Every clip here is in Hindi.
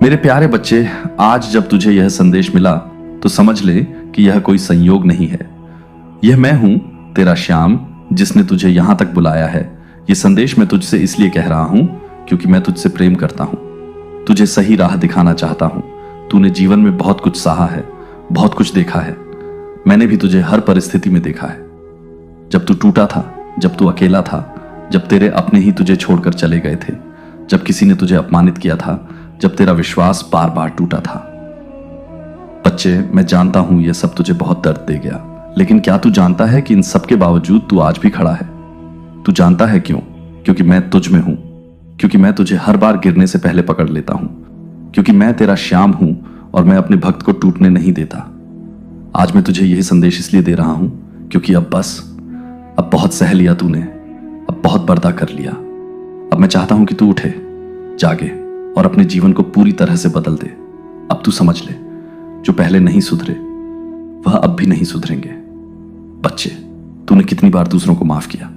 मेरे प्यारे बच्चे, आज जब तुझे यह संदेश मिला तो समझ ले कि यह कोई संयोग नहीं है। यह मैं हूं, तेरा श्याम, जिसने तुझे यहां तक बुलाया है। यह संदेश मैं तुझसे इसलिए कह रहा हूं क्योंकि मैं तुझसे प्रेम करता हूं, तुझे सही राह दिखाना चाहता हूं। तूने जीवन में बहुत कुछ सहा है, बहुत कुछ देखा है। मैंने भी तुझे हर परिस्थिति में देखा है। जब तू टूटा था, जब तू अकेला था, जब तेरे अपने ही तुझे छोड़कर चले गए थे, जब किसी ने तुझे अपमानित किया था, जब तेरा विश्वास बार बार टूटा था। बच्चे, मैं जानता हूं यह सब तुझे बहुत दर्द दे गया, लेकिन क्या तू जानता है कि इन सब के बावजूद तू आज भी खड़ा है? तू जानता है क्यों? क्योंकि मैं तुझ में हूं, क्योंकि मैं तुझे हर बार गिरने से पहले पकड़ लेता हूं, क्योंकि मैं तेरा श्याम हूं और मैं अपने भक्त को टूटने नहीं देता। आज मैं तुझे यही संदेश इसलिए दे रहा हूं क्योंकि अब बस, अब बहुत सह लिया तूने, अब बहुत पर्दा कर लिया। अब मैं चाहता हूं कि तू उठे, जागे और अपने जीवन को पूरी तरह से बदल दे। अब तू समझ ले, जो पहले नहीं सुधरे वह अब भी नहीं सुधरेंगे। बच्चे, तूने कितनी बार दूसरों को माफ किया,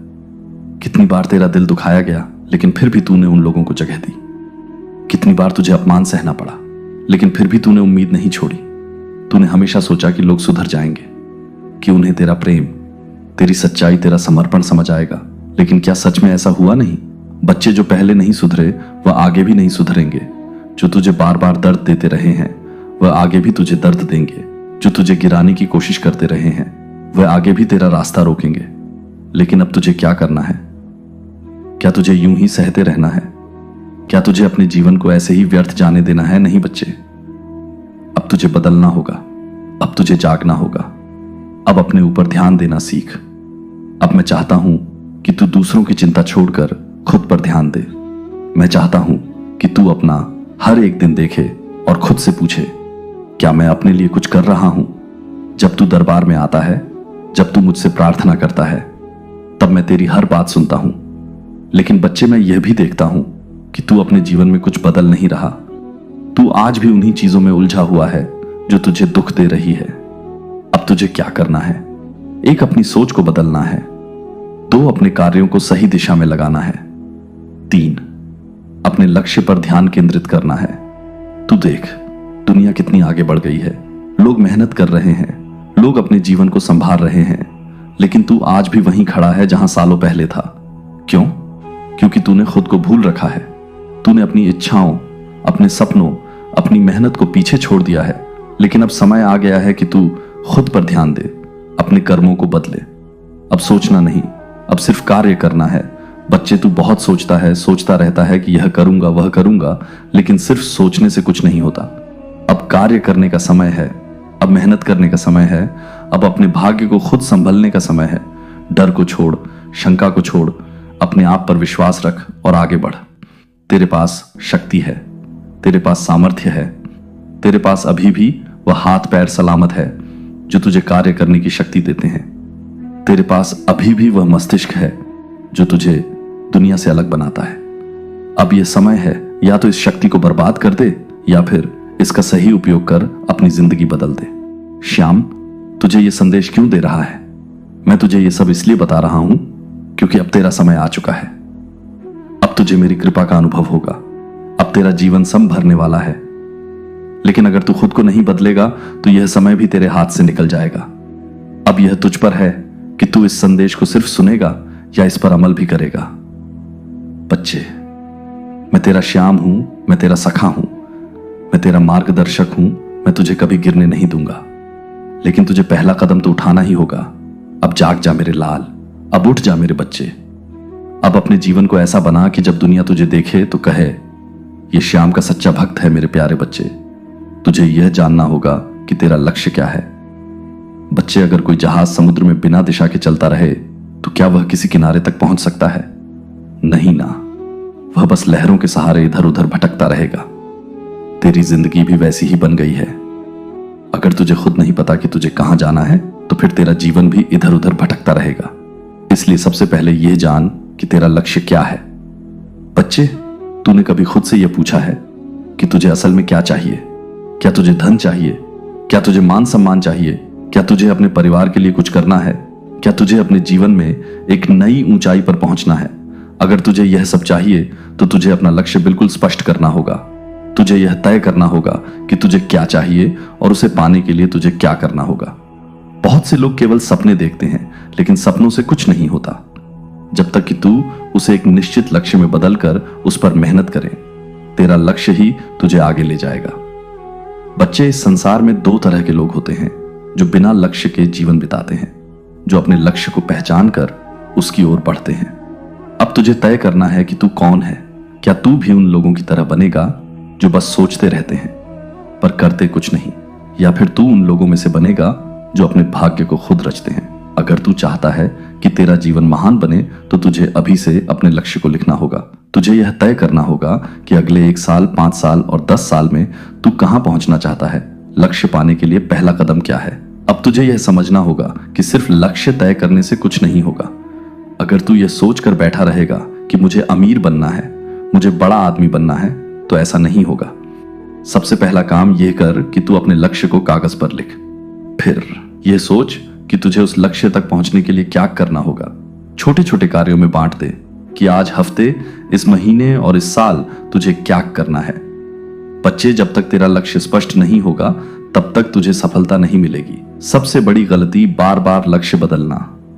कितनी बार तेरा दिल दुखाया गया, लेकिन फिर भी तूने उन लोगों को जगह दी। कितनी बार तुझे अपमान सहना पड़ा, लेकिन फिर भी तूने उम्मीद नहीं छोड़ी। तूने हमेशा सोचा कि लोग सुधर जाएंगे, कि उन्हें तेरा प्रेम, तेरी सच्चाई, तेरा समर्पण समझ आएगा। लेकिन क्या सच में ऐसा हुआ नहीं? बच्चे, जो पहले नहीं सुधरे वह आगे भी नहीं सुधरेंगे। जो तुझे बार बार दर्द देते रहे हैं वह आगे भी तुझे दर्द देंगे। जो तुझे गिराने की कोशिश करते रहे हैं वह आगे भी तेरा रास्ता रोकेंगे। लेकिन अब तुझे क्या करना है? क्या तुझे यूं ही सहते रहना है? क्या तुझे अपने जीवन को ऐसे ही व्यर्थ जाने देना है? नहीं बच्चे, अब तुझे बदलना होगा, अब तुझे जागना होगा, अब अपने ऊपर ध्यान देना सीख। अब मैं चाहता हूं कि तू दूसरों की चिंता छोड़कर खुद पर ध्यान दे। मैं चाहता हूं कि तू अपना हर एक दिन देखे और खुद से पूछे, क्या मैं अपने लिए कुछ कर रहा हूं? जब तू दरबार में आता है, जब तू मुझसे प्रार्थना करता है, तब मैं तेरी हर बात सुनता हूं। लेकिन बच्चे, मैं यह भी देखता हूं कि तू अपने जीवन में कुछ बदल नहीं रहा। तू आज भी उन्हीं चीजों में उलझा हुआ है जो तुझे दुख दे रही है। अब तुझे क्या करना है? एक, अपनी सोच को बदलना है। 2, अपने कार्यों को सही दिशा में लगाना है। 3, अपने लक्ष्य पर ध्यान केंद्रित करना है। तू देख, दुनिया कितनी आगे बढ़ गई है। लोग मेहनत कर रहे हैं, लोग अपने जीवन को संभाल रहे हैं, लेकिन तू आज भी वहीं खड़ा है जहां सालों पहले था। क्यों? क्योंकि तूने खुद को भूल रखा है। तूने अपनी इच्छाओं, अपने सपनों, अपनी मेहनत को पीछे छोड़ दिया है। लेकिन अब समय आ गया है कि तू खुद पर ध्यान दे, अपने कर्मों को बदले। अब सोचना नहीं, अब सिर्फ कार्य करना है। बच्चे, तू बहुत सोचता है, सोचता रहता है कि यह करूंगा, वह करूंगा, लेकिन सिर्फ सोचने से कुछ नहीं होता। अब कार्य करने का समय है, अब मेहनत करने का समय है, अब अपने भाग्य को खुद संभलने का समय है। डर को छोड़, शंका को छोड़, अपने आप पर विश्वास रख और आगे बढ़। तेरे पास शक्ति है, तेरे पास सामर्थ्य है, तेरे पास अभी भी वह हाथ पैर सलामत है जो तुझे कार्य करने की शक्ति देते हैं। तेरे पास अभी भी वह मस्तिष्क है जो तुझे दुनिया से अलग बनाता है। अब यह समय है, या तो इस शक्ति को बर्बाद कर दे या फिर इसका सही उपयोग कर अपनी जिंदगी बदल दे। श्याम, तुझे यह संदेश क्यों दे रहा है? मैं तुझे यह सब इसलिए बता रहा हूं क्योंकि अब तेरा समय आ चुका है। अब तुझे मेरी कृपा का अनुभव होगा, अब तेरा जीवन संभरने वाला है। लेकिन अगर तू खुद को नहीं बदलेगा तो यह समय भी तेरे हाथ से निकल जाएगा। अब यह तुझ पर है कि तू इस संदेश को सिर्फ सुनेगा या इस पर अमल भी करेगा। बच्चे, मैं तेरा श्याम हूं, मैं तेरा सखा हूं, मैं तेरा मार्गदर्शक हूं। मैं तुझे कभी गिरने नहीं दूंगा, लेकिन तुझे पहला कदम तो उठाना ही होगा। अब जाग जा मेरे लाल, अब उठ जा मेरे बच्चे। अब अपने जीवन को ऐसा बना कि जब दुनिया तुझे देखे तो कहे, यह श्याम का सच्चा भक्त है। मेरे प्यारे बच्चे, तुझे यह जानना होगा कि तेरा लक्ष्य क्या है। बच्चे, अगर कोई जहाज समुद्र में बिना दिशा के चलता रहे तो क्या वह किसी किनारे तक पहुंच सकता है? नहीं ना, वह बस लहरों के सहारे इधर उधर भटकता रहेगा। तेरी जिंदगी भी वैसी ही बन गई है। अगर तुझे खुद नहीं पता कि तुझे कहां जाना है तो फिर तेरा जीवन भी इधर उधर भटकता रहेगा। इसलिए सबसे पहले यह जान कि तेरा लक्ष्य क्या है। बच्चे, तूने कभी खुद से यह पूछा है कि तुझे असल में क्या चाहिए? क्या तुझे धन चाहिए? क्या तुझे मान सम्मान चाहिए? क्या तुझे अपने परिवार के लिए कुछ करना है? क्या तुझे अपने जीवन में एक नई ऊंचाई पर पहुंचना है? अगर तुझे यह सब चाहिए तो तुझे अपना लक्ष्य बिल्कुल स्पष्ट करना होगा। तुझे यह तय करना होगा कि तुझे क्या चाहिए और उसे पाने के लिए तुझे क्या करना होगा। बहुत से लोग केवल सपने देखते हैं, लेकिन सपनों से कुछ नहीं होता जब तक कि तू उसे एक निश्चित लक्ष्य में बदलकर उस पर मेहनत करे। तेरा लक्ष्य ही तुझे आगे ले जाएगा। बच्चे, इस संसार में दो तरह के लोग होते हैं जो बिना लक्ष्य के जीवन बिताते हैं, जो अपने लक्ष्य को पहचान कर उसकी ओर बढ़ते हैं। अब तुझे तय करना है कि तू कौन है। क्या तू भी उन लोगों की तरह बनेगा जो बस सोचते रहते हैं पर करते कुछ नहीं, या फिर तू उन लोगों में से बनेगा जो अपने भाग्य को खुद रचते हैं। अगर तू चाहता है कि तेरा जीवन महान बने तो तुझे अभी से अपने लक्ष्य को लिखना होगा। तुझे यह तय करना होगा कि अगले 1 साल, 5 साल और 10 साल में तू कहां पहुंचना चाहता है। लक्ष्य पाने के लिए पहला कदम क्या है। अब तुझे यह समझना होगा कि सिर्फ लक्ष्य तय करने से कुछ नहीं होगा। अगर तू यह सोचकर बैठा रहेगा कि मुझे अमीर बनना है, मुझे बड़ा आदमी बनना है, तो ऐसा नहीं होगा। सबसे पहला काम यह कर कि तू अपने लक्ष्य को कागज पर लिख। फिर यह सोच कि तुझे उस लक्ष्य तक पहुंचने के लिए क्या करना होगा। छोटे छोटे कार्यों में बांट दे कि आज, हफ्ते, इस महीने और इस साल तुझे क्या करना है। बच्चे, जब तक तेरा लक्ष्य स्पष्ट नहीं होगा तब तक तुझे सफलता नहीं मिलेगी। सबसे बड़ी गलती बार बार लक्ष्य बदलना।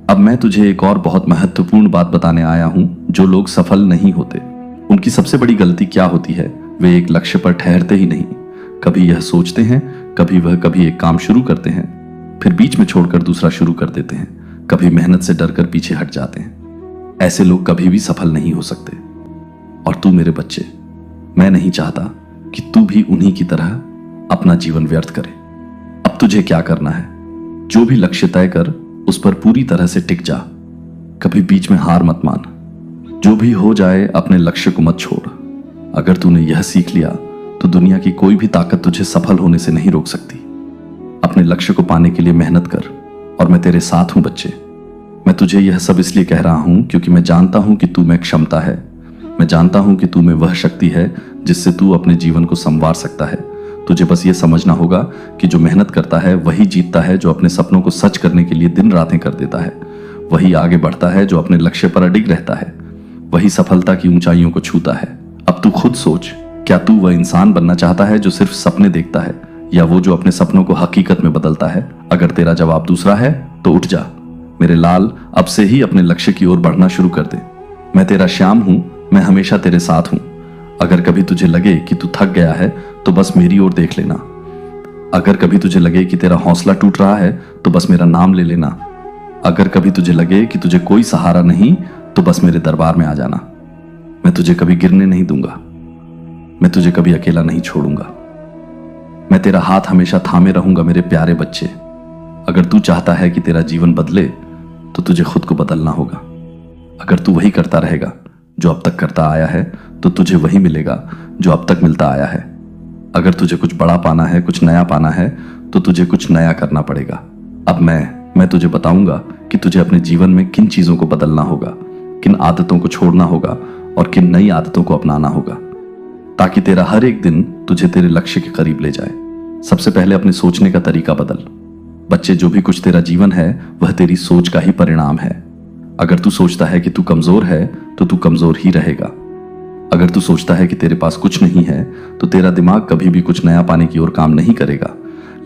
अब मैं तुझे एक और बहुत महत्वपूर्ण बात बताने आया हूं। जो लोग सफल नहीं होते उनकी सबसे बड़ी गलती क्या होती है, वे एक लक्ष्य पर ठहरते ही नहीं। कभी यह सोचते हैं, कभी एक काम शुरू करते हैं, फिर बीच में छोड़कर दूसरा शुरू कर देते हैं, कभी मेहनत से डरकर पीछे हट जाते हैं। ऐसे लोग कभी भी सफल नहीं हो सकते। और तू मेरे बच्चे, मैं नहीं चाहता कि तू भी उन्हीं की तरह अपना जीवन व्यर्थ करे। अब तुझे क्या करना है, जो भी लक्ष्य तय कर उस पर पूरी तरह से टिक जा। कभी बीच में हार मत मान। जो भी हो जाए अपने लक्ष्य को मत छोड़। अगर तूने यह सीख लिया तो दुनिया की कोई भी ताकत तुझे सफल होने से नहीं रोक सकती। अपने लक्ष्य को पाने के लिए मेहनत कर और मैं तेरे साथ हूं बच्चे। मैं तुझे यह सब इसलिए कह रहा हूं क्योंकि मैं जानता हूं कि तू में क्षमता है। मैं जानता हूं कि तू में वह शक्ति है जिससे तू अपने जीवन को संवार सकता है। तुझे बस यह समझना होगा कि जो मेहनत करता है वही जीतता है। जो अपने सपनों को सच करने के लिए दिन रातें कर देता है वही आगे बढ़ता है। जो अपने लक्ष्य पर अडिग रहता है वही सफलता की ऊंचाइयों को छूता है। अब तू खुद सोच, क्या तू वह इंसान बनना चाहता है जो सिर्फ सपने देखता है, या वो जो अपने सपनों को हकीकत में बदलता है। अगर तेरा जवाब दूसरा है तो उठ जा मेरे लाल, अब से ही अपने लक्ष्य की ओर बढ़ना शुरू कर दे। मैं तेरा श्याम हूं, मैं हमेशा तेरे साथ हूं। अगर कभी तुझे लगे कि तू थक गया है तो बस मेरी ओर देख लेना। अगर कभी तुझे लगे कि तेरा हौसला टूट रहा है तो बस मेरा नाम ले लेना। अगर कभी तुझे लगे कि तुझे कोई सहारा नहीं तो बस मेरे दरबार में आ जाना। मैं तुझे कभी गिरने नहीं दूंगा। मैं तुझे कभी अकेला नहीं छोड़ूंगा। मैं तेरा हाथ हमेशा थामे रहूंगा मेरे प्यारे बच्चे। अगर तू चाहता है कि तेरा जीवन बदले तो तुझे खुद को बदलना होगा। अगर तू वही करता रहेगा जो अब तक करता आया है तो तुझे वही मिलेगा जो अब तक मिलता आया है। अगर तुझे कुछ बड़ा पाना है, कुछ नया पाना है तो तुझे कुछ नया करना पड़ेगा। अब मैं तुझे बताऊंगा कि तुझे अपने जीवन में किन चीजों को बदलना होगा, किन आदतों को छोड़ना होगा और किन नई आदतों को अपनाना होगा, ताकि तेरा हर एक दिन तुझे तेरे लक्ष्य के करीब ले जाए। सबसे पहले अपने सोचने का तरीका बदल। बच्चे, जो भी कुछ तेरा जीवन है वह तेरी सोच का ही परिणाम है। अगर तू सोचता है कि तू कमजोर है तो तू कमजोर ही रहेगा। अगर तू सोचता है कि तेरे पास कुछ नहीं है तो तेरा दिमाग कभी भी कुछ नया पाने की ओर काम नहीं करेगा।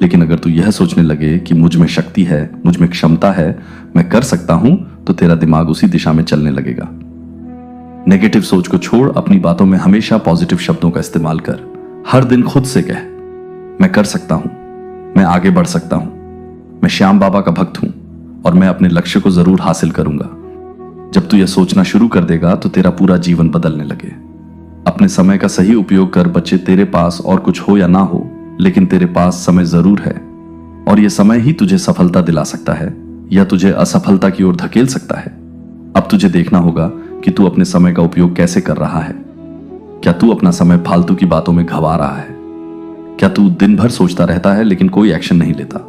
लेकिन अगर तू यह सोचने लगे कि मुझ में शक्ति है, मुझ में क्षमता है, मैं कर सकता हूं, तो तेरा दिमाग उसी दिशा में चलने लगेगा। नेगेटिव सोच को छोड़, अपनी बातों में हमेशा पॉजिटिव शब्दों का इस्तेमाल कर। हर दिन खुद से कह, मैं कर सकता हूं, मैं आगे बढ़ सकता हूं, मैं श्याम बाबा का भक्त हूं और मैं अपने लक्ष्य को जरूर हासिल करूंगा। जब तू यह सोचना शुरू कर देगा तो तेरा पूरा जीवन बदलने लगे। अपने समय का सही उपयोग कर बच्चे। तेरे पास और कुछ हो या ना हो, लेकिन तेरे पास समय जरूर है और यह समय ही तुझे सफलता दिला सकता है या तुझे असफलता की ओर धकेल सकता है। अब तुझे देखना होगा कि तू अपने समय का उपयोग कैसे कर रहा है। क्या तू अपना समय फालतू की बातों में गंवा रहा है? क्या तू दिन भर सोचता रहता है लेकिन कोई एक्शन नहीं लेता?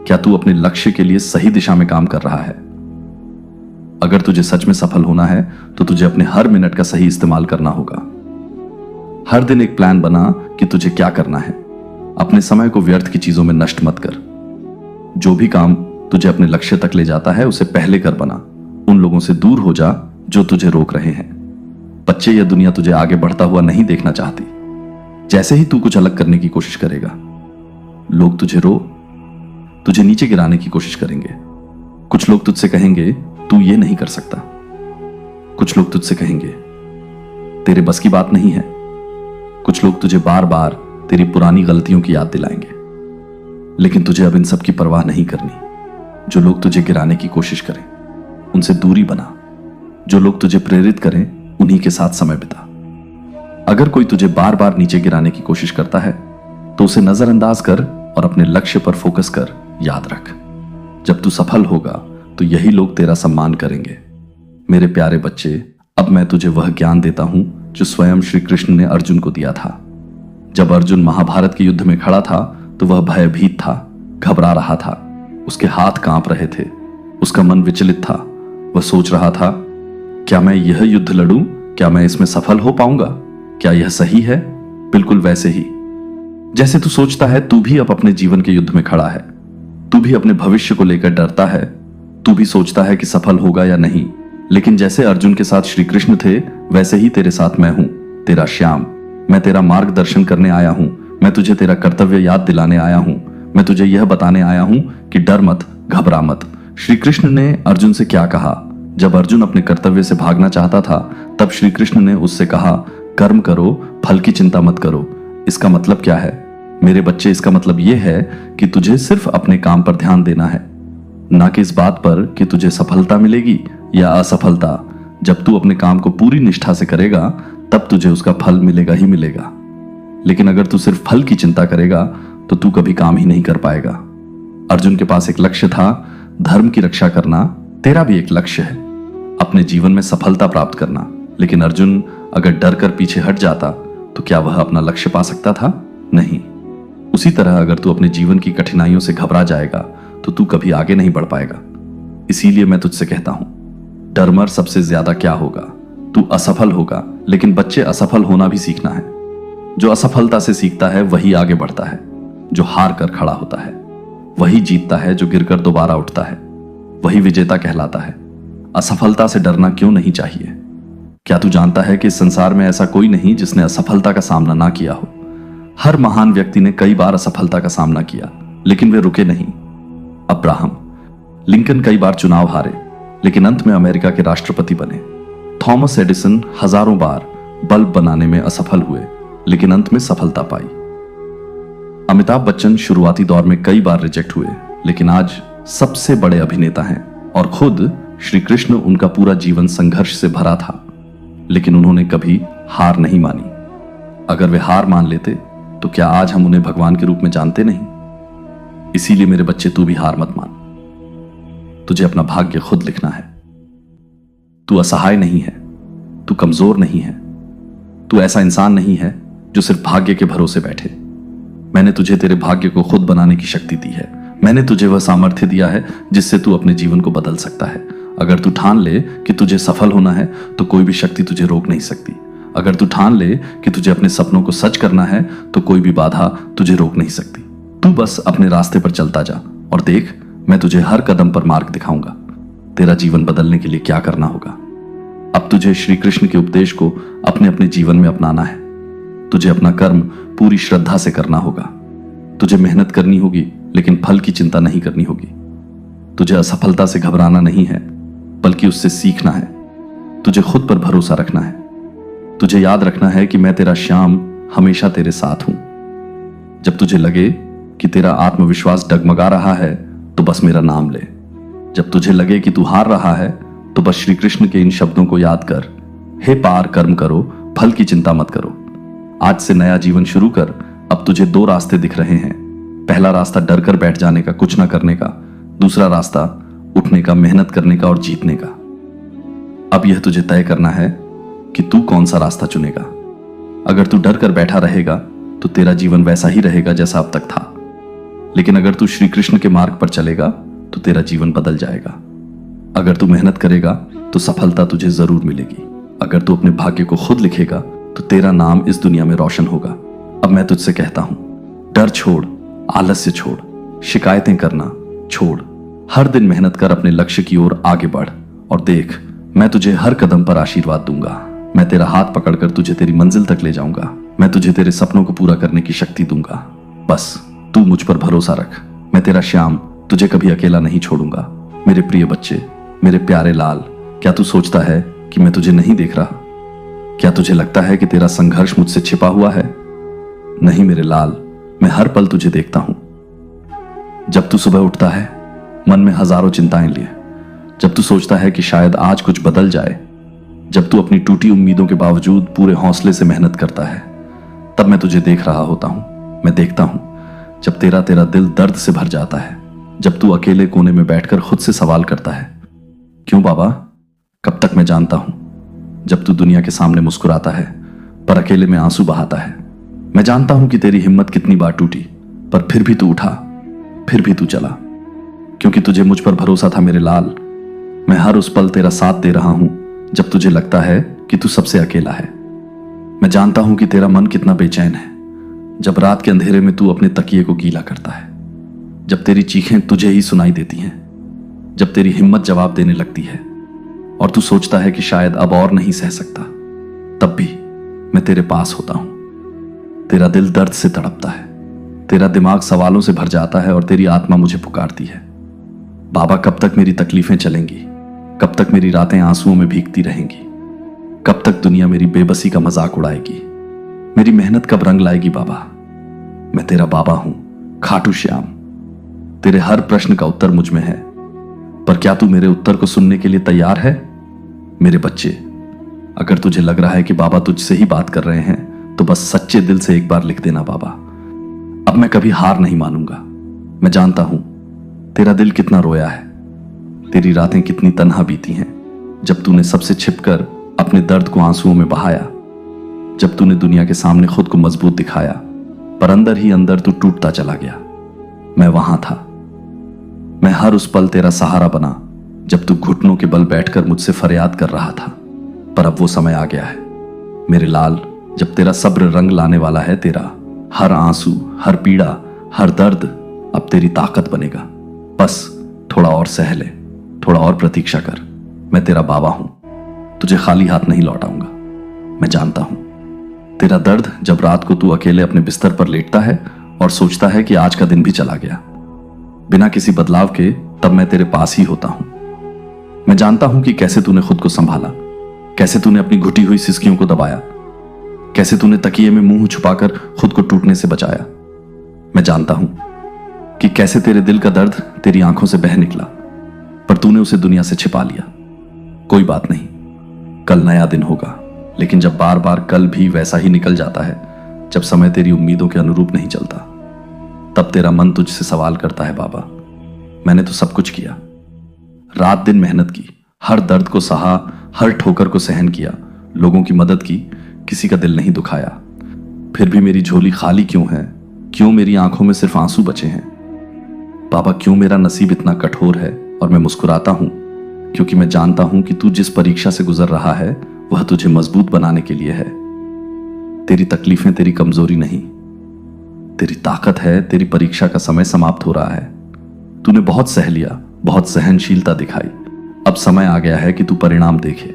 क्या तू अपने लक्ष्य के लिए सही दिशा में काम कर रहा है? अगर तुझे सच में सफल होना है तो तुझे अपने हर मिनट का सही इस्तेमाल करना होगा। हर दिन एक प्लान बना कि तुझे क्या करना है। अपने समय को व्यर्थ की चीजों में नष्ट मत कर। जो भी काम तुझे अपने लक्ष्य तक ले जाता है उसे पहले कर बना। उन लोगों से दूर हो जा जो तुझे रोक रहे हैं। बच्चे, यह दुनिया तुझे आगे बढ़ता हुआ नहीं देखना चाहती। जैसे ही तू कुछ अलग करने की कोशिश करेगा, लोग तुझे नीचे गिराने की कोशिश करेंगे। कुछ लोग तुझसे कहेंगे तू ये नहीं कर सकता। कुछ लोग तुझसे कहेंगे तेरे बस की बात नहीं है। कुछ लोग तुझे बार बार तेरी पुरानी गलतियों की याद दिलाएंगे। लेकिन तुझे अब इन सब की परवाह नहीं करनी। जो लोग तुझे गिराने की कोशिश करें उनसे दूरी बना। जो लोग तुझे प्रेरित करें उन्हीं के साथ समय बिता। अगर कोई तुझे बार बार नीचे गिराने की कोशिश करता है तो उसे नजरअंदाज कर और अपने लक्ष्य पर फोकस कर। याद रख, जब तू सफल होगा तो यही लोग तेरा सम्मान करेंगे। मेरे प्यारे बच्चे, अब मैं तुझे वह ज्ञान देता हूं जो स्वयं श्री कृष्ण ने अर्जुन को दिया था। जब अर्जुन महाभारत के युद्ध में खड़ा था तो वह भयभीत था, घबरा रहा था। उसके हाथ कांप रहे थे, उसका मन विचलित था। वह सोच रहा था, क्या मैं यह युद्ध लड़ूं? क्या मैं इसमें सफल हो पाऊंगा? क्या यह सही है? बिल्कुल वैसे ही जैसे तू सोचता है। तू भी अब अपने जीवन के युद्ध में खड़ा है। तू भी अपने भविष्य को लेकर डरता है। तू भी सोचता है कि सफल होगा या नहीं। लेकिन जैसे अर्जुन के साथ श्री कृष्ण थे वैसे ही तेरे साथ मैं हूं, तेरा श्याम। मैं तेरा मार्गदर्शन करने आया हूं। मैं तुझे तेरा कर्तव्य याद दिलाने आया हूं। मैं तुझे यह बताने आया हूं कि डर मत, घबरा मत। श्री कृष्ण ने अर्जुन से क्या कहा? जब अर्जुन अपने कर्तव्य से भागना चाहता था तब श्री कृष्ण ने उससे कहा, कर्म करो, फल की चिंता मत करो। इसका मतलब क्या है मेरे बच्चे? इसका मतलब यह है कि तुझे सिर्फ अपने काम पर ध्यान देना है, ना कि इस बात पर कि तुझे सफलता मिलेगी या असफलता। जब तू अपने काम को पूरी निष्ठा से करेगा तब तुझे उसका फल मिलेगा ही मिलेगा। लेकिन अगर तू सिर्फ फल की चिंता करेगा तो तू कभी काम ही नहीं कर पाएगा। अर्जुन के पास एक लक्ष्य था, धर्म की रक्षा करना। तेरा भी एक लक्ष्य है, अपने जीवन में सफलता प्राप्त करना। लेकिन अर्जुन अगर डर कर पीछे हट जाता तो क्या वह अपना लक्ष्य पा सकता था? नहीं। उसी तरह अगर तू अपने जीवन की कठिनाइयों से घबरा जाएगा तो तू कभी आगे नहीं बढ़ पाएगा। इसीलिए मैं तुझसे कहता हूं, डर मर। सबसे ज्यादा क्या होगा? तू असफल होगा। लेकिन बच्चे, असफल होना भी सीखना है। जो असफलता से सीखता है वही आगे बढ़ता है। जो हार कर खड़ा होता है वही जीतता है। जो गिरकर दोबारा उठता है वही विजेता कहलाता है। असफलता से डरना क्यों नहीं चाहिए? क्या तू जानता है कि इस संसार में ऐसा कोई नहीं जिसने असफलता का सामना ना किया हो? हर महान व्यक्ति ने कई बार असफलता का सामना किया लेकिन वे रुके नहीं। अब्राहम लिंकन कई बार चुनाव हारे लेकिन अंत में अमेरिका के राष्ट्रपति बने। थॉमस एडिसन हजारों बार बल्ब बनाने में असफल हुए लेकिन अंत में सफलता पाई। अमिताभ बच्चन शुरुआती दौर में कई बार रिजेक्ट हुए लेकिन आज सबसे बड़े अभिनेता हैं। और खुद श्री कृष्ण, उनका पूरा जीवन संघर्ष से भरा था लेकिन उन्होंने कभी हार नहीं मानी। अगर वे हार मान लेते तो क्या आज हम उन्हें भगवान के रूप में जानते नहीं? इसीलिए मेरे बच्चे, तू भी हार मत मान। तुझे अपना भाग्य खुद लिखना है। तू असहाय नहीं है, तू कमजोर नहीं है, तू ऐसा इंसान नहीं है जो सिर्फ भाग्य के भरोसे बैठे। मैंने तुझे तेरे भाग्य को खुद बनाने की शक्ति दी है। मैंने तुझे वह सामर्थ्य दिया है जिससे तू अपने जीवन को बदल सकता है। अगर तू ठान ले कि तुझे सफल होना है तो कोई भी शक्ति तुझे रोक नहीं सकती। अगर तू ठान ले कि तुझे अपने सपनों को सच करना है तो कोई भी बाधा तुझे रोक नहीं सकती। तू बस अपने रास्ते पर चलता जा और देख, मैं तुझे हर कदम पर मार्ग दिखाऊंगा। तेरा जीवन बदलने के लिए क्या करना होगा। अब तुझे श्री कृष्ण के उपदेश को अपने अपने जीवन में अपनाना है। तुझे अपना कर्म पूरी श्रद्धा से करना होगा। तुझे मेहनत करनी होगी लेकिन फल की चिंता नहीं करनी होगी। तुझे असफलता से घबराना नहीं है बल्कि उससे सीखना है। तुझे खुद पर भरोसा रखना है। तुझे याद रखना है कि मैं तेरा श्याम हमेशा तेरे साथ हूं। जब तुझे लगे कि तेरा आत्मविश्वास डगमगा रहा है तो बस मेरा नाम ले। जब तुझे लगे कि तू हार रहा है तो बस श्री कृष्ण के इन शब्दों को याद कर, हे पार, कर्म करो, फल की चिंता मत करो। आज से नया जीवन शुरू कर। अब तुझे दो रास्ते दिख रहे हैं। पहला रास्ता डर कर बैठ जाने का, कुछ ना करने का। दूसरा रास्ता उठने का, मेहनत करने का और जीतने का। अब यह तुझे तय करना है कि तू कौन सा रास्ता चुनेगा। अगर तू डर कर बैठा रहेगा तो तेरा जीवन वैसा ही रहेगा जैसा अब तक था। लेकिन अगर तू श्री कृष्ण के मार्ग पर चलेगा तो तेरा जीवन बदल जाएगा। अगर तू मेहनत करेगा तो सफलता तुझे जरूर मिलेगी। अगर तू अपने भाग्य को खुद लिखेगा तो तेरा नाम इस दुनिया में रोशन होगा। अब मैं तुझसे कहता हूं, डर छोड़, आलस्य छोड़, शिकायतें करना छोड़। हर दिन मेहनत कर, अपने लक्ष्य की ओर आगे बढ़ और देख, मैं तुझे हर कदम पर आशीर्वाद दूंगा। मैं तेरा हाथ पकड़कर तुझे तेरी मंजिल तक ले जाऊंगा। मैं तुझे तेरे सपनों को पूरा करने की शक्ति दूंगा। बस तू मुझ पर भरोसा रख। मैं तेरा श्याम तुझे कभी अकेला नहीं छोड़ूंगा। मेरे प्रिय बच्चे, मेरे प्यारे लाल, क्या तू सोचता है कि मैं तुझे नहीं देख रहा? क्या तुझे लगता है कि तेरा संघर्ष मुझसे छिपा हुआ है? नहीं मेरे लाल, मैं हर पल तुझे देखता हूं। जब तू सुबह उठता है मन में हजारों चिंताएं लिए, जब तू सोचता है कि शायद आज कुछ बदल जाए, जब तू अपनी टूटी उम्मीदों के बावजूद पूरे हौसले से मेहनत करता है, तब मैं तुझे देख रहा होता हूं। मैं देखता हूं जब तेरा दिल दर्द से भर जाता है, जब तू अकेले कोने में बैठकर खुद से सवाल करता है, क्यों बाबा? कब तक? मैं जानता हूं जब तू दुनिया के सामने मुस्कुराता है पर अकेले में आंसू बहाता है। मैं जानता हूं कि तेरी हिम्मत कितनी बार टूटी, पर फिर भी तू उठा, फिर भी तू चला, क्योंकि तुझे मुझ पर भरोसा था मेरे लाल। मैं हर उस पल तेरा साथ दे रहा हूं जब तुझे लगता है कि तू सबसे अकेला है। मैं जानता हूं कि तेरा मन कितना बेचैन है जब रात के अंधेरे में तू अपने तकिए को गीला करता है, जब तेरी चीखें तुझे ही सुनाई देती हैं, जब तेरी हिम्मत जवाब देने लगती है और तू सोचता है कि शायद अब और नहीं सह सकता। तब भी मैं तेरे पास होता हूं। तेरा दिल दर्द से तड़पता है, तेरा दिमाग सवालों से भर जाता है और तेरी आत्मा मुझे पुकारती है, बाबा कब तक मेरी तकलीफें चलेंगी? कब तक मेरी रातें आंसुओं में भीगती रहेंगी? कब तक दुनिया मेरी बेबसी का मजाक उड़ाएगी? मेरी मेहनत कब रंग लाएगी बाबा? मैं तेरा बाबा हूं, खाटू श्याम। तेरे हर प्रश्न का उत्तर मुझ में है, पर क्या तू मेरे उत्तर को सुनने के लिए तैयार है? मेरे बच्चे, अगर तुझे लग रहा है कि बाबा तुझसे ही बात कर रहे हैं तो बस सच्चे दिल से एक बार लिख देना, बाबा अब मैं कभी हार नहीं मानूंगा। मैं जानता हूं तेरा दिल कितना रोया है, तेरी रातें कितनी तन्हा बीती हैं, जब तूने सबसे छिपकर अपने दर्द को आंसुओं में बहाया, जब तूने दुनिया के सामने खुद को मजबूत दिखाया, पर अंदर ही अंदर तू टूटता चला गया। मैं वहां था, मैं हर उस पल तेरा सहारा बना जब तू घुटनों के बल बैठकर मुझसे फरियाद कर रहा था। पर अब वो समय आ गया है मेरे लाल, जब तेरा सब्र रंग लाने वाला है। तेरा हर आंसू, हर पीड़ा, हर दर्द अब तेरी ताकत बनेगा। बस थोड़ा और सह ले, थोड़ा और प्रतीक्षा कर। मैं तेरा बाबा हूं, तुझे खाली हाथ नहीं लौटाऊंगा। मैं जानता हूं तेरा दर्द जब रात को तू अकेले अपने बिस्तर पर लेटता है और सोचता है कि आज का दिन भी चला गया बिना किसी बदलाव के, तब मैं तेरे पास ही होता हूं। मैं जानता हूं कि कैसे तूने खुद को संभाला, कैसे तूने अपनी घुटी हुई सिसकियों को दबाया, कैसे तूने तकिए में मुंह छुपाकर खुद को टूटने से बचाया। मैं जानता हूं कि कैसे तेरे दिल का दर्द तेरी आंखों से बह निकला, पर तूने उसे दुनिया से छिपा लिया। कोई बात नहीं, कल नया दिन होगा, लेकिन जब बार बार कल भी वैसा ही निकल जाता है, जब समय तेरी उम्मीदों के अनुरूप नहीं चलता, तब तेरा मन तुझसे सवाल करता है, बाबा मैंने तो सब कुछ किया, रात दिन मेहनत की, हर दर्द को सहा, हर ठोकर को सहन किया, लोगों की मदद की, किसी का दिल नहीं दुखाया, फिर भी मेरी झोली खाली क्यों है? क्यों मेरी आंखों में सिर्फ आंसू बचे हैं? बाबा क्यों मेरा नसीब इतना कठोर है? और मैं मुस्कुराता हूं क्योंकि मैं जानता हूं कि तू जिस परीक्षा से गुजर रहा है वह तुझे मजबूत बनाने के लिए है। तेरी तकलीफें तेरी कमजोरी नहीं, तेरी ताकत है। तेरी परीक्षा का समय समाप्त हो रहा है। तूने बहुत सह लिया, बहुत सहनशीलता दिखाई। अब समय आ गया है कि तू परिणाम देखे।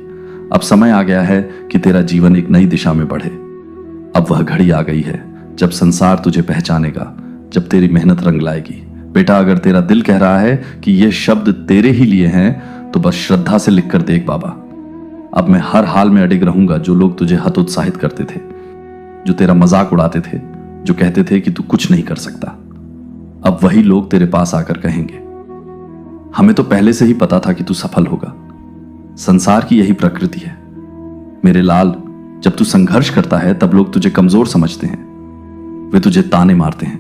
अब समय आ गया है कि तेरा जीवन एक नई दिशा में बढ़े। अब वह घड़ी आ गई है जब संसार तुझे पहचानेगा, जब तेरी मेहनत रंग लाएगी। बेटा अगर तेरा दिल कह रहा है कि ये शब्द तेरे ही लिए हैं तो बस श्रद्धा से लिखकर देख बाबा। अब मैं हर हाल में अडिग रहूंगा। जो लोग तुझे हतोत्साहित करते थे, जो तेरा मजाक उड़ाते थे, जो कहते थे कि तू कुछ नहीं कर सकता, अब वही लोग तेरे पास आकर कहेंगे, हमें तो पहले से ही पता था कि तू सफल होगा। संसार की यही प्रकृति है मेरे लाल। जब तू संघर्ष करता है तब लोग तुझे कमजोर समझते हैं, वे तुझे ताने मारते हैं,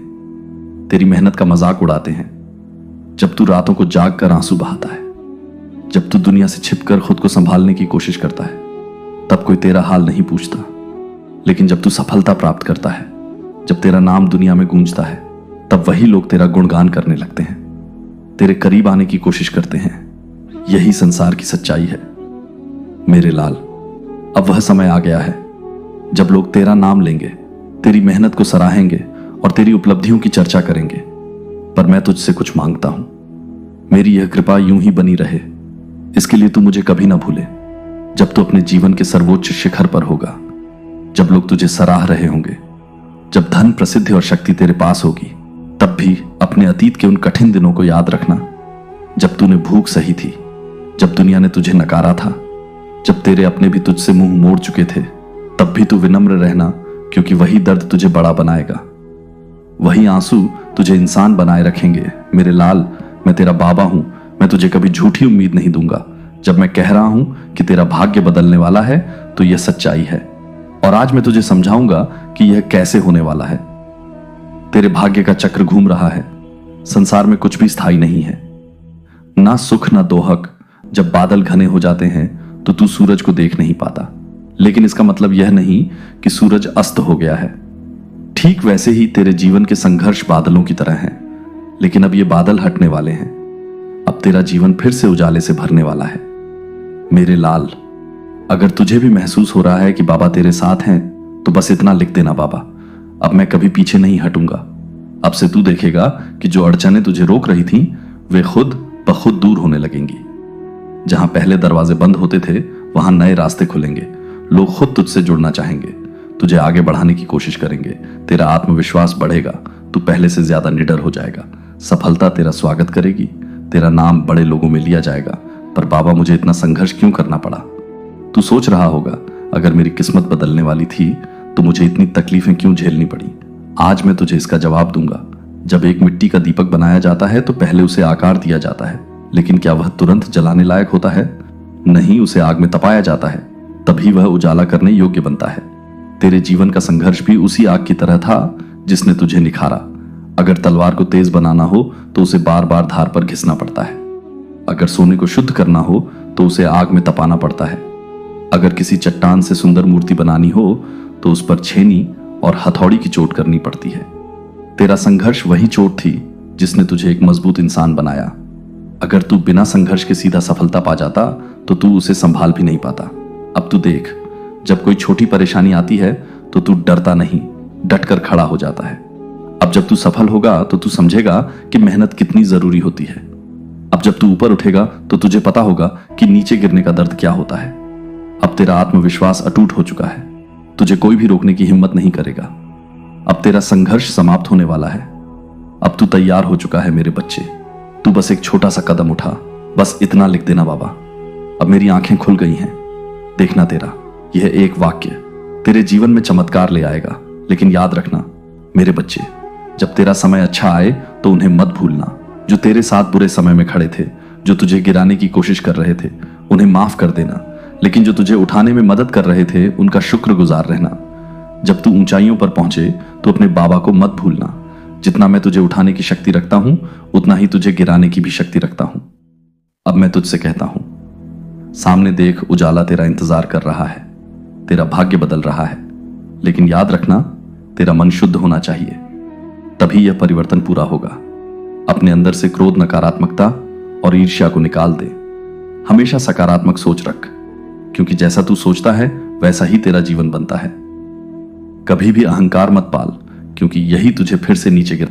तेरी मेहनत का मजाक उड़ाते हैं। जब तू रातों को जाग कर आंसू बहाता है, जब तू दुनिया से छिपकर खुद को संभालने की कोशिश करता है, तब कोई तेरा हाल नहीं पूछता। लेकिन जब तू सफलता प्राप्त करता है, जब तेरा नाम दुनिया में गूंजता है, तब वही लोग तेरा गुणगान करने लगते हैं, तेरे करीब आने की कोशिश करते हैं। यही संसार की सच्चाई है मेरे लाल। अब वह समय आ गया है जब लोग तेरा नाम लेंगे, तेरी मेहनत को सराहेंगे और तेरी उपलब्धियों की चर्चा करेंगे। पर मैं तुझसे कुछ मांगता हूं, मेरी यह कृपा यूं ही बनी रहे। इसके लिए तू मुझे कभी ना भूले। जब तू अपने जीवन के सर्वोच्च शिखर पर होगा, जब लोग तुझे सराह रहे होंगे, जब धन, प्रसिद्धि और शक्ति तेरे पास होगी, तब भी अपने अतीत के उन कठिन दिनों को याद रखना, जब तूने भूख सही थी, जब दुनिया ने तुझे नकारा था, जब तेरे अपने भी तुझसे मुंह मोड़ चुके थे। तब भी तू विनम्र रहना, क्योंकि वही दर्द तुझे बड़ा बनाएगा, वही आंसू तुझे इंसान बनाए रखेंगे। मेरे लाल, मैं तेरा बाबा हूं। मैं तुझे कभी झूठी उम्मीद नहीं दूंगा। जब मैं कह रहा हूं कि तेरा भाग्य बदलने वाला है, तो यह सच्चाई है। और आज मैं तुझे समझाऊंगा कि यह कैसे होने वाला है। तेरे भाग्य का चक्र घूम रहा है। संसार में कुछ भी स्थायी नहीं है, ना सुख ना दोहक। जब बादल घने हो जाते हैं तो तू सूरज को देख नहीं पाता, लेकिन इसका मतलब यह नहीं कि सूरज अस्त हो गया है। ठीक वैसे ही तेरे जीवन के संघर्ष बादलों की तरह हैं, लेकिन अब ये बादल हटने वाले हैं। अब तेरा जीवन फिर से उजाले से भरने वाला है। मेरे लाल, अगर तुझे भी महसूस हो रहा है कि बाबा तेरे साथ हैं, तो बस इतना लिख देना, बाबा अब मैं कभी पीछे नहीं हटूंगा। अब से तू देखेगा कि जो अड़चनें तुझे रोक रही थीं, वे खुद ब खुद दूर होने लगेंगी। जहां पहले दरवाजे बंद होते थे, वहां नए रास्ते खुलेंगे। लोग खुद तुझसे जुड़ना चाहेंगे, तुझे आगे बढ़ाने की कोशिश करेंगे। तेरा आत्मविश्वास बढ़ेगा, तू पहले से ज्यादा निडर हो जाएगा। सफलता तेरा स्वागत करेगी, तेरा नाम बड़े लोगों में लिया जाएगा। पर बाबा, मुझे इतना संघर्ष क्यों करना पड़ा? तू सोच रहा होगा, अगर मेरी किस्मत बदलने वाली थी तो मुझे इतनी तकलीफें क्यों झेलनी पड़ी? आज मैं तुझे इसका जवाब दूंगा। जब एक मिट्टी का दीपक बनाया जाता है तो पहले उसे आकार दिया जाता है, लेकिन क्या वह तुरंत जलाने लायक होता है? नहीं, उसे आग में तपाया जाता है, तभी वह उजाला करने योग्य बनता है। तेरे जीवन का संघर्ष भी उसी आग की तरह था जिसने तुझे निखारा। अगर तलवार को तेज बनाना हो तो उसे बार बार धार पर घिसना पड़ता है। अगर सोने को शुद्ध करना हो तो उसे आग में तपाना पड़ता है। अगर किसी चट्टान से सुंदर मूर्ति बनानी हो तो उस पर छेनी और हथौड़ी की चोट करनी पड़ती है। तेरा संघर्ष वही चोट थी जिसने तुझे एक मजबूत इंसान बनाया। अगर तू बिना संघर्ष के सीधा सफलता पा जाता तो तू उसे संभाल भी नहीं पाता। अब तू देख, जब कोई छोटी परेशानी आती है तो तू डरता नहीं, डटकर खड़ा हो जाता है। अब जब तू सफल होगा तो तू समझेगा कि मेहनत कितनी जरूरी होती है। अब जब तू ऊपर उठेगा तो तुझे पता होगा कि नीचे गिरने का दर्द क्या होता है। अब तेरा आत्मविश्वास अटूट हो चुका है, तुझे कोई भी रोकने की हिम्मत नहीं करेगा। अब तेरा संघर्ष समाप्त होने वाला है। अब तू तैयार हो चुका है मेरे बच्चे। तू बस एक छोटा सा कदम उठा, बस इतना लिख देना, बाबा अब मेरी आंखें खुल गई हैं। देखना, तेरा यह एक वाक्य तेरे जीवन में चमत्कार ले आएगा। लेकिन याद रखना मेरे बच्चे, जब तेरा समय अच्छा आए तो उन्हें मत भूलना। जो तेरे साथ बुरे समय में खड़े थे, जो तुझे गिराने की कोशिश कर रहे थे, उन्हें माफ कर देना। लेकिन जो तुझे उठाने में मदद कर रहे थे, उनका शुक्रगुजार रहना। जब तू ऊंचाइयों पर पहुंचे तो अपने बाबा को मत भूलना। जितना मैं तुझे उठाने की शक्ति रखता हूं, उतना ही तुझे गिराने की भी शक्ति रखता हूं। अब मैं तुझसे कहता हूं, सामने देख, उजाला तेरा इंतजार कर रहा है, तेरा भाग्य बदल रहा है। लेकिन याद रखना, तेरा मन शुद्ध होना चाहिए, तभी यह परिवर्तन पूरा होगा। अपने अंदर से क्रोध, नकारात्मकता और ईर्ष्या को निकाल दे। हमेशा सकारात्मक सोच रख, क्योंकि जैसा तू सोचता है वैसा ही तेरा जीवन बनता है। कभी भी अहंकार मत पाल, क्योंकि यही तुझे फिर से नीचे गिर